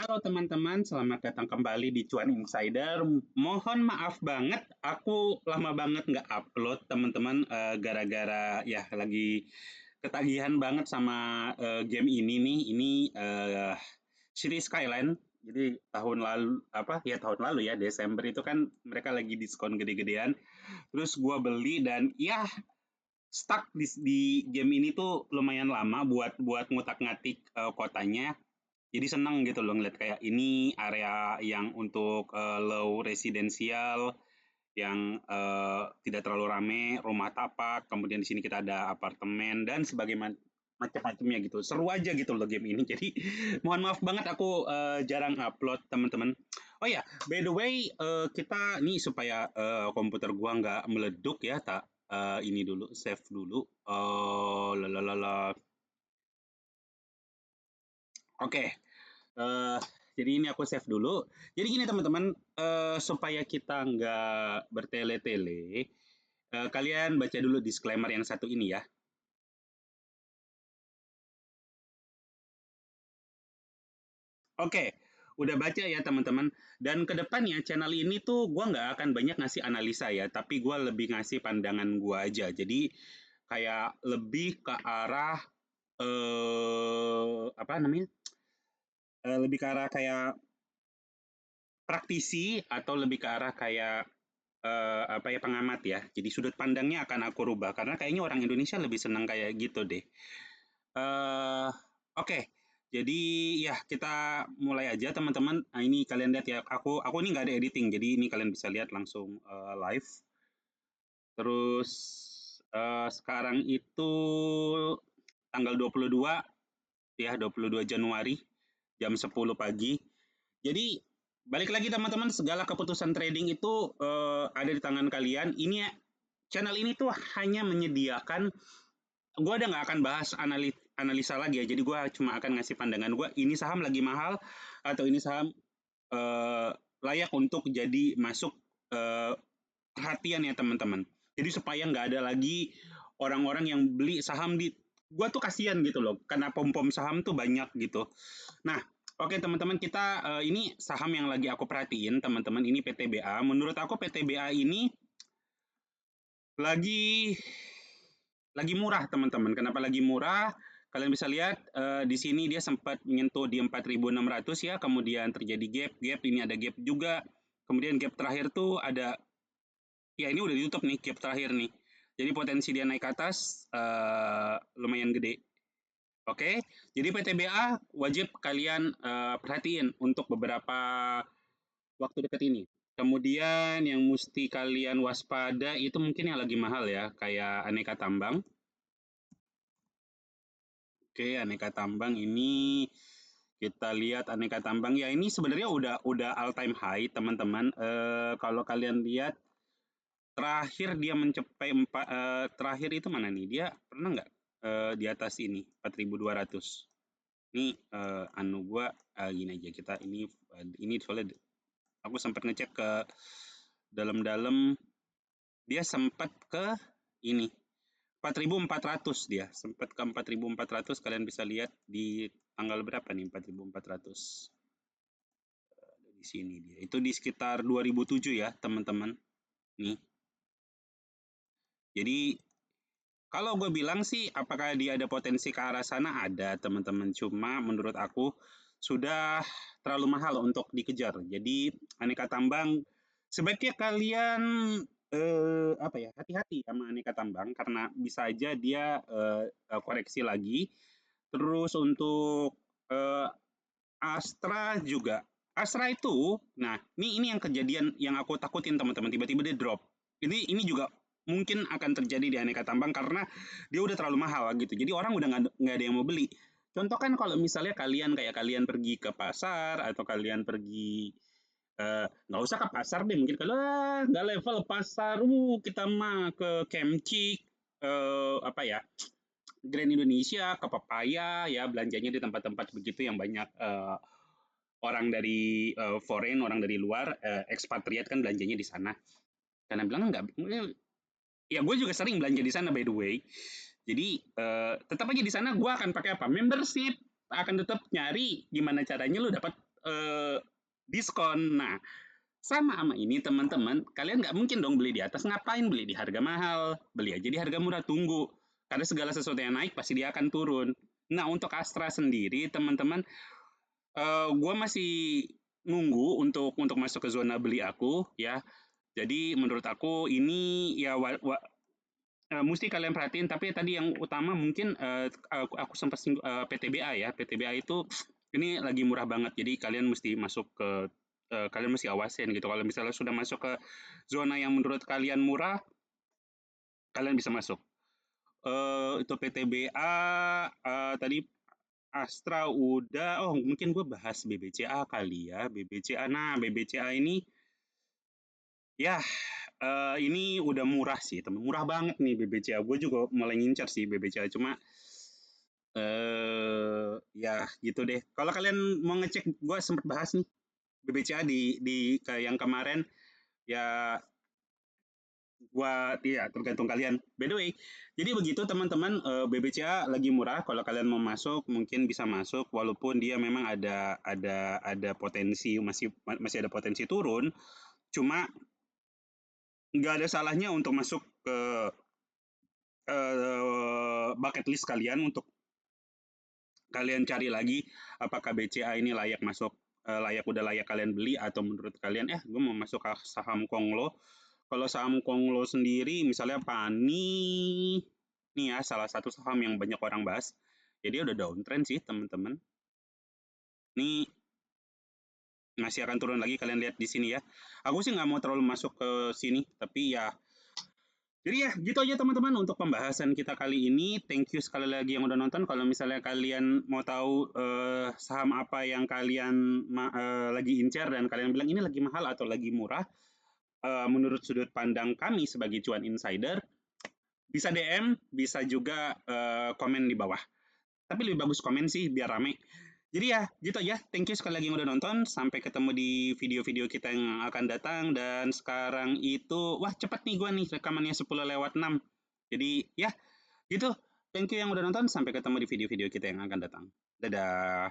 Halo teman-teman, selamat datang kembali di Cuan Insider. Mohon maaf banget, aku lama banget nggak upload teman-teman, gara-gara ya lagi ketagihan banget sama game ini nih. Ini City Skyline. Jadi tahun lalu ya Desember itu kan mereka lagi diskon gede-gedean. Terus gua beli dan ya stuck di game ini tuh lumayan lama buat buat ngutak-ngatik kotanya. Jadi seneng gitu loh ngeliat kayak ini area yang untuk low residential yang tidak terlalu rame, rumah tapak, kemudian di sini kita ada apartemen dan sebagaimana macam-macamnya gitu. Seru aja gitu loh game ini. Jadi mohon maaf banget aku jarang upload teman-teman. Oh ya, by the way kita nih supaya komputer gua nggak meleduk ya, tak ini dulu save dulu. Oh, lalalala. Oke. Eh, jadi ini aku save dulu. Jadi gini teman-teman, supaya kita nggak bertele-tele, kalian baca dulu disclaimer yang satu ini ya. Oke, udah baca ya teman-teman. Dan kedepannya channel ini tuh gue nggak akan banyak ngasih analisa ya, tapi gue lebih ngasih pandangan gue aja. Jadi kayak lebih ke arah apa namanya? Lebih ke arah kayak praktisi atau lebih ke arah kayak apa ya pengamat ya. Jadi sudut pandangnya akan aku rubah karena kayaknya orang Indonesia lebih senang kayak gitu deh. Oke. Jadi ya kita mulai aja teman-teman. Nah, ini kalian lihat ya. Aku ini nggak ada editing. Jadi ini kalian bisa lihat langsung live. Terus sekarang itu tanggal 22 ya 22 Januari jam 10 pagi. Jadi balik lagi teman-teman, segala keputusan trading itu ada di tangan kalian. Ini channel ini tuh hanya menyediakan, gue udah nggak akan bahas analisa lagi ya. Jadi gue cuma akan ngasih pandangan gue. Ini saham lagi mahal atau ini saham layak untuk jadi masuk perhatian ya teman-teman. Jadi supaya nggak ada lagi orang-orang yang beli saham di, gue tuh kasihan gitu loh, karena pom-pom saham tuh banyak gitu. Nah, oke teman-teman, kita ini saham yang lagi aku perhatiin teman-teman, ini PTBA. Menurut aku PTBA ini lagi murah teman-teman. Kenapa lagi murah? Kalian bisa lihat di sini dia sempat menyentuh di 4.600 ya, kemudian terjadi gap, ini ada gap juga. Kemudian gap terakhir tuh ada, ya ini udah ditutup nih gap terakhir nih. Jadi potensi dia naik ke atas lumayan gede. Oke, jadi PTBA wajib kalian perhatiin untuk beberapa waktu dekat ini. Kemudian yang mesti kalian waspada itu mungkin yang lagi mahal ya, kayak aneka tambang. Oke, aneka tambang ini kita lihat aneka tambang ya, ini sebenarnya udah all time high teman-teman. Kalau kalian lihat terakhir dia mencapai terakhir itu mana nih? Dia pernah nggak di atas ini 4.200? Ini anu gua gini aja, kita ini soalnya aku sempat ngecek ke dalam-dalam, dia sempat ke ini 4.400, dia sempat ke 4.400. Kalian bisa lihat di tanggal berapa nih 4.400 di sini, dia itu di sekitar 2007 ya teman-teman nih. Jadi kalau gue bilang sih apakah dia ada potensi ke arah sana, ada teman-teman, cuma menurut aku sudah terlalu mahal untuk dikejar. Jadi aneka tambang sebaiknya kalian apa ya, hati-hati sama aneka tambang karena bisa aja dia koreksi lagi. Terus untuk Astra juga. Astra itu, nah ini yang kejadian yang aku takutin teman-teman, tiba-tiba dia drop. Ini juga mungkin akan terjadi di aneka tambang karena dia udah terlalu mahal gitu. Jadi orang udah nggak ada yang mau beli. Contoh kan kalau misalnya kalian pergi ke pasar atau kalian pergi nggak usah ke pasar deh, mungkin kalau nggak level pasar, kita mah ke Kemcik, apa ya, Grand Indonesia, ke Papaya ya, belanjanya di tempat-tempat begitu yang banyak orang dari foreign, orang dari luar, ekspatriat kan belanjanya di sana. Karena bilang enggak, ya gue juga sering belanja di sana by the way. Jadi tetap aja di sana gue akan pakai apa? Membership. Akan tetap nyari gimana caranya lu dapat diskon. Nah, sama ini teman-teman, kalian nggak mungkin dong beli di atas. Ngapain beli di harga mahal? Beli aja di harga murah, tunggu. Karena segala sesuatu yang naik pasti dia akan turun. Nah, untuk Astra sendiri, teman-teman, gue masih nunggu untuk masuk ke zona beli aku, ya. Jadi menurut aku ini ya mesti kalian perhatiin. Tapi tadi yang utama mungkin aku sempat singgung PTBA ya. PTBA itu ini lagi murah banget. Jadi kalian mesti masuk ke kalian mesti awasin gitu. Kalau misalnya sudah masuk ke zona yang menurut kalian murah, kalian bisa masuk. Itu PTBA, tadi Astra udah. Oh, mungkin gue bahas BBCA kali ya. BBCA. Nah, BBCA ini ya ini udah murah sih, temen. Murah banget nih BBCA. Gue juga mulai ngincar sih BBCA. Cuma ya gitu deh. Kalau kalian mau ngecek, gue sempat bahas nih BBCA di yang kemarin. Ya iya, tergantung kalian. By the way, jadi begitu teman-teman, BBCA lagi murah. Kalau kalian mau masuk, mungkin bisa masuk. Walaupun dia memang ada potensi, masih ada potensi turun. Cuma nggak ada salahnya untuk masuk ke bucket list kalian, untuk kalian cari lagi apakah BCA ini layak masuk, udah layak kalian beli, atau menurut kalian gue mau masuk ke saham Konglo. Kalau saham Konglo sendiri misalnya PANI nih ya, salah satu saham yang banyak orang bahas. Jadi udah downtrend sih teman-teman. Ini masih akan turun lagi, kalian lihat di sini ya. Aku sih nggak mau terlalu masuk ke sini, tapi ya jadi ya gitu aja teman-teman untuk pembahasan kita kali ini. Thank you sekali lagi yang udah nonton. Kalau misalnya kalian mau tahu saham apa yang kalian lagi incar dan kalian bilang ini lagi mahal atau lagi murah, menurut sudut pandang kami sebagai cuan insider, bisa DM, bisa juga komen di bawah. Tapi lebih bagus komen sih biar rame. Jadi ya gitu aja. Thank you sekali lagi yang udah nonton. Sampai ketemu di video-video kita yang akan datang. Dan sekarang itu, wah cepet nih gue nih rekamannya 10:06. Jadi ya gitu. Thank you yang udah nonton. Sampai ketemu di video-video kita yang akan datang. Dadah.